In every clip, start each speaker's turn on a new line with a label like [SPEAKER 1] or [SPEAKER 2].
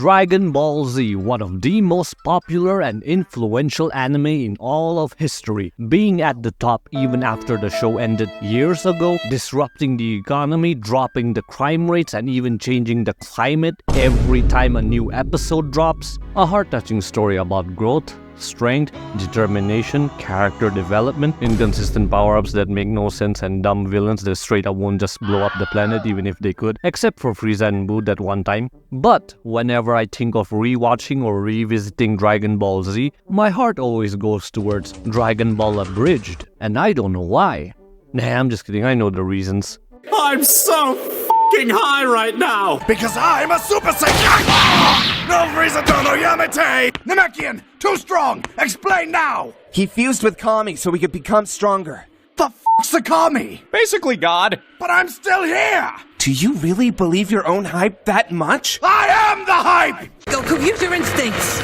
[SPEAKER 1] Dragon Ball Z, one of the most popular and influential anime in all of history, being at the top even after the show ended years ago, disrupting the economy, dropping the crime rates, and even changing the climate every time a new episode drops. A heart-touching story about growth, strength, determination, character development, inconsistent power-ups that make no sense, and dumb villains that straight up won't just blow up the planet even if they could, except for Frieza and Boo that one time. But whenever I think of rewatching or revisiting Dragon Ball Z, my heart always goes towards Dragon Ball Abridged, and I don't know why. Nah, I'm just kidding, I know the reasons.
[SPEAKER 2] I'm so f***ing high right now!
[SPEAKER 3] Because I'm a Super Saiyan! No Frieza Dono Yamete! Namekian, too strong! Explain now!
[SPEAKER 4] He fused with Kami so he could become stronger.
[SPEAKER 3] The f***'s a Kami?
[SPEAKER 2] Basically God.
[SPEAKER 3] But I'm still here!
[SPEAKER 4] Do you really believe your own hype that much?
[SPEAKER 3] I am the hype!
[SPEAKER 5] Goku, use your instincts!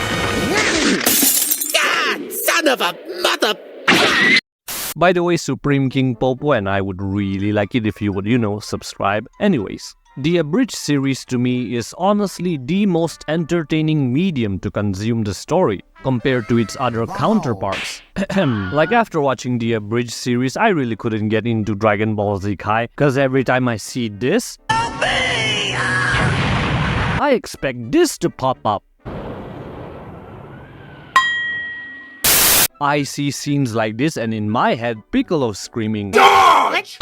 [SPEAKER 2] God, son of a mother...
[SPEAKER 1] By the way, Supreme King Popo and I would really like it if you would, subscribe. Anyways, the Abridged series to me is honestly the most entertaining medium to consume the story compared to its other counterparts. Like after watching the Abridged series, I really couldn't get into Dragon Ball Z Kai, cause every time I see this, I expect this to pop up. I see scenes like this and in my head, Piccolo screaming,
[SPEAKER 3] Dodge!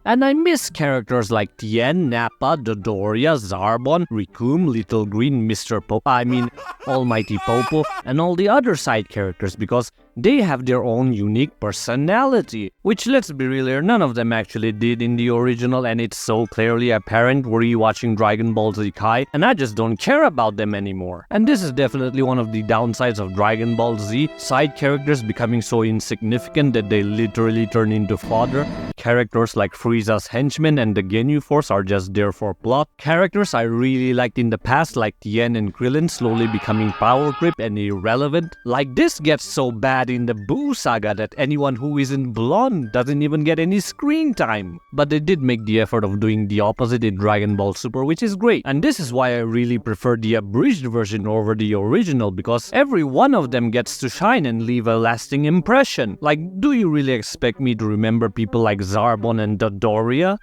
[SPEAKER 1] And I miss characters like Tien, Nappa, Dodoria, Zarbon, Rikum, Little Green, Mr. Almighty Popo, and all the other side characters because they have their own unique personality. Which, let's be real here, none of them actually did in the original, and it's so clearly apparent rewatching Dragon Ball Z Kai, and I just don't care about them anymore. And this is definitely one of the downsides of Dragon Ball Z, side characters becoming so insignificant that they literally turn into fodder. Characters like Frieza's henchmen and the Ginyu Force are just there for plot. Characters I really liked in the past like Tien and Krillin slowly becoming power grip and irrelevant. Like this gets so bad in the Boo saga that anyone who isn't blonde doesn't even get any screen time. But they did make the effort of doing the opposite in Dragon Ball Super, which is great. And this is why I really prefer the abridged version over the original, because every one of them gets to shine and leave a lasting impression. Like, do you really expect me to remember people like Zarbon and Dodoria?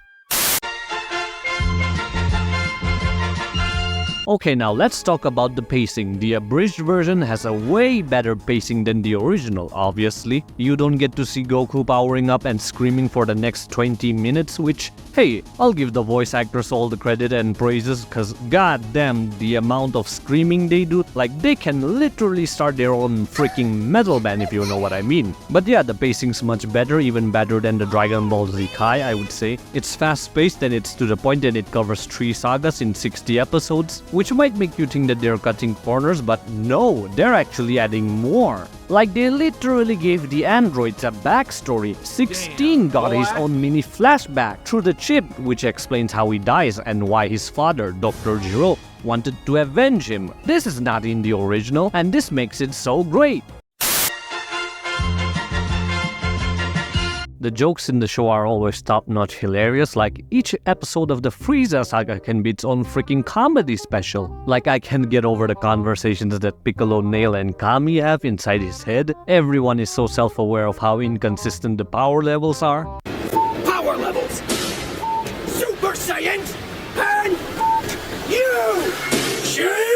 [SPEAKER 1] Okay, now let's talk about the pacing. The abridged version has a way better pacing than the original, obviously. You don't get to see Goku powering up and screaming for the next 20 minutes, which, hey, I'll give the voice actors all the credit and praises, cause goddamn the amount of screaming they do, like they can literally start their own freaking metal band if you know what I mean. But yeah, the pacing's much better, even better than the Dragon Ball Z Kai, I would say. It's fast-paced and it's to the point and it covers 3 sagas in 60 episodes. Which might make you think that they're cutting corners, but no, they're actually adding more. Like they literally gave the androids a backstory. 16 got his own mini flashback through the chip, which explains how he dies and why his father, Dr. Gero, wanted to avenge him. This is not in the original, and this makes it so great. The jokes in the show are always top-notch hilarious, like each episode of the Frieza saga can be its own freaking comedy special. Like I can't get over the conversations that Piccolo, Nail, and Kami have inside his head. Everyone is so self-aware of how inconsistent the power levels are.
[SPEAKER 2] Power levels! Super Saiyans! And you! Shin!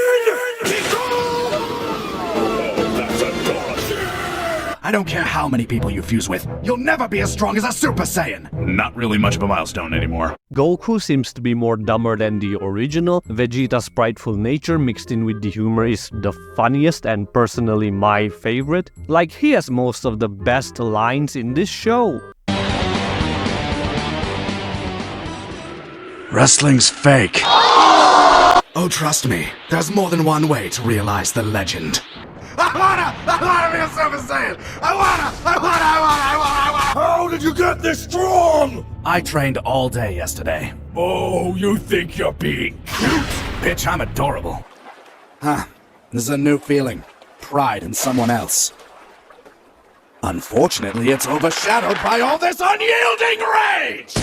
[SPEAKER 3] I don't care how many people you fuse with, you'll never be as strong as a Super Saiyan! Not really much of a milestone anymore.
[SPEAKER 1] Goku seems to be more dumber than the original. Vegeta's prideful nature mixed in with the humor is the funniest and personally my favorite. Like he has most of the best lines in this show.
[SPEAKER 3] Wrestling's fake. Oh, trust me, there's more than one way to realize the legend. I wanna be a Super Saiyan! I wanna! How did you get this strong? I trained all day yesterday. Oh, you think you're being cute? Bitch, I'm adorable. Huh, this is a new feeling. Pride in someone else. Unfortunately, it's overshadowed by all this unyielding rage!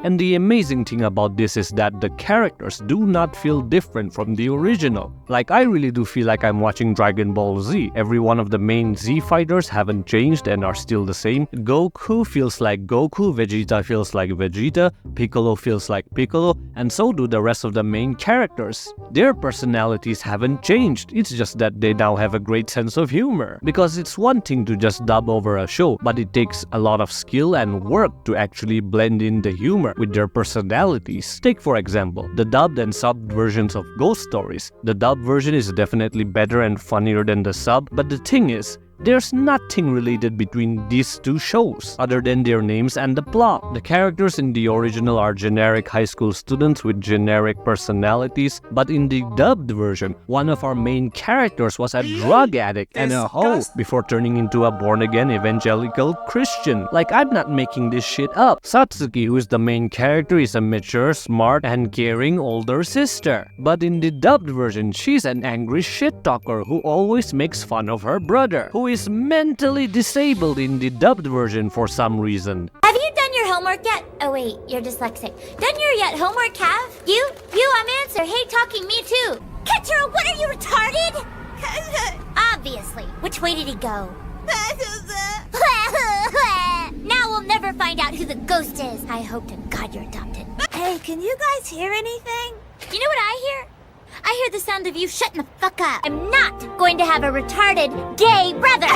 [SPEAKER 1] And the amazing thing about this is that the characters do not feel different from the original. Like, I really do feel like I'm watching Dragon Ball Z. Every one of the main Z fighters haven't changed and are still the same. Goku feels like Goku, Vegeta feels like Vegeta, Piccolo feels like Piccolo, and so do the rest of the main characters. Their personalities haven't changed, it's just that they now have a great sense of humor. Because it's one thing to just dub over a show, but it takes a lot of skill and work to actually blend in the humor with their personalities. Take for example, the dubbed and subbed versions of Ghost Stories. The dubbed version is definitely better and funnier than the sub, but the thing is, there's nothing related between these two shows other than their names and the plot. The characters in the original are generic high school students with generic personalities, but in the dubbed version, one of our main characters was a drug addict and a hoe before turning into a born-again evangelical Christian. Like, I'm not making this shit up. Satsuki, who is the main character, is a mature, smart, and caring older sister. But in the dubbed version, she's an angry shit-talker who always makes fun of her brother, who is mentally disabled in the dubbed version for some reason.
[SPEAKER 6] Have you done your homework yet? Oh wait, you're dyslexic. Done your yet homework, Cav? You, I'm Answer. Hey, talking, me too. Ketchero, what are you, retarded? Obviously. Which way did he go? Now we'll never find out who the ghost is. I hope to God you're adopted. Hey, can you guys hear anything? You know what I hear? I hear the sound of you shutting the fuck up. I'm not going to have a retarded gay brother.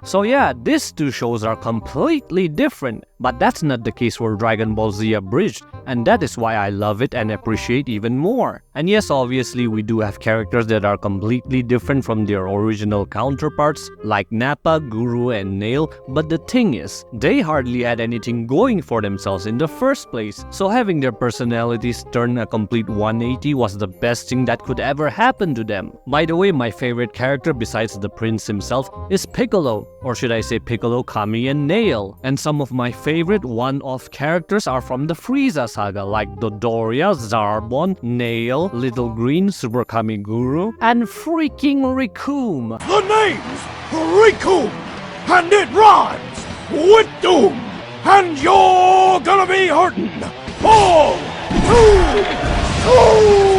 [SPEAKER 1] So yeah, these two shows are completely different, but that's not the case for Dragon Ball Z Abridged, and that is why I love it and appreciate even more. And yes, obviously we do have characters that are completely different from their original counterparts, like Nappa, Guru, and Nail, but the thing is, they hardly had anything going for themselves in the first place, so having their personalities turn a complete 180 was the best thing that could ever happen to them. By the way, my favorite character besides the prince himself is Piccolo, or should I say Piccolo, Kami, and Nail. And some of my favorite one-off characters are from the Frieza saga, like Dodoria, Zarbon, Nail, Little Green, Super Kami Guru, and freaking Recoome.
[SPEAKER 3] The name's Riku, and it rhymes with doom, and you're gonna be hurting all too soon.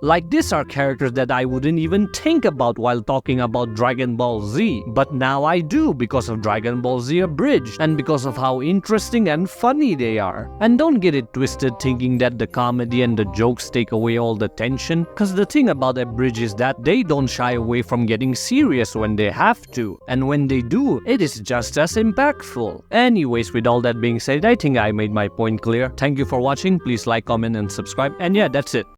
[SPEAKER 1] Like, these are characters that I wouldn't even think about while talking about Dragon Ball Z, but now I do because of Dragon Ball Z Abridged and because of how interesting and funny they are. And don't get it twisted thinking that the comedy and the jokes take away all the tension, cause the thing about Abridged is that they don't shy away from getting serious when they have to, and when they do, it is just as impactful. Anyways, with all that being said, I think I made my point clear. Thank you for watching, please like, comment, and subscribe, and yeah, that's it.